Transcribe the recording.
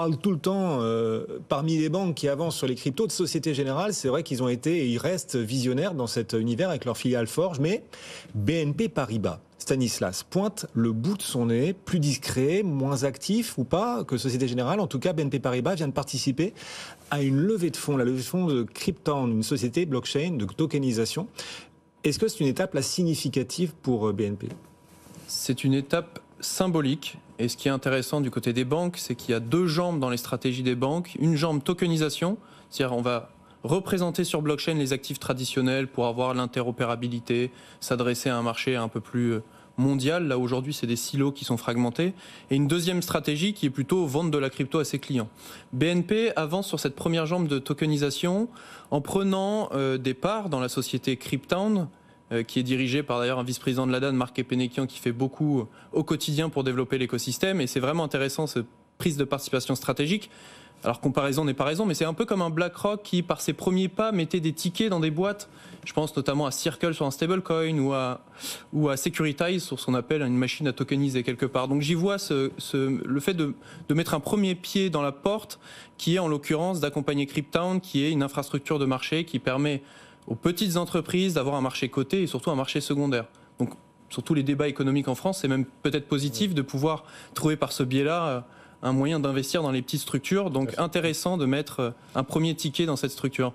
parle tout le temps, parmi les banques qui avancent sur les cryptos, de Société Générale. C'est vrai qu'ils ont été et ils restent visionnaires dans cet univers avec leur filiale Forge. Mais BNP Paribas, Stanislas, pointe le bout de son nez, plus discret, moins actif ou pas que Société Générale. En tout cas, BNP Paribas vient de participer à une levée de fonds, la levée de fonds de Cryptown, une société blockchain de tokenisation. Est-ce que c'est une étape là significative pour BNP ? C'est une étape symbolique. Et ce qui est intéressant du côté des banques, c'est qu'il y a deux jambes dans les stratégies des banques. Une jambe tokenisation, c'est-à-dire on va représenter sur blockchain les actifs traditionnels pour avoir l'interopérabilité, s'adresser à un marché un peu plus mondial. Là aujourd'hui, c'est des silos qui sont fragmentés. Et une deuxième stratégie qui est plutôt vendre de la crypto à ses clients. BNP avance sur cette première jambe de tokenisation en prenant des parts dans la société Cryptown, qui est dirigé par d'ailleurs un vice-président de l'ADAN, Marc Epenekian, qui fait beaucoup au quotidien pour développer l'écosystème. Et c'est vraiment intéressant, cette prise de participation stratégique. Alors, comparaison n'est pas raison, mais c'est un peu comme un BlackRock qui, par ses premiers pas, mettait des tickets dans des boîtes. Je pense notamment à Circle sur un stablecoin ou à Securitize sur ce qu'on appelle une machine à tokeniser quelque part. Donc j'y vois le fait de mettre un premier pied dans la porte, qui est en l'occurrence d'accompagner Cryptown, qui est une infrastructure de marché qui permet aux petites entreprises d'avoir un marché coté et surtout un marché secondaire. Donc, sur tous les débats économiques en France, c'est même peut-être positif de pouvoir trouver par ce biais-là un moyen d'investir dans les petites structures. Donc, intéressant de mettre un premier ticket dans cette structure.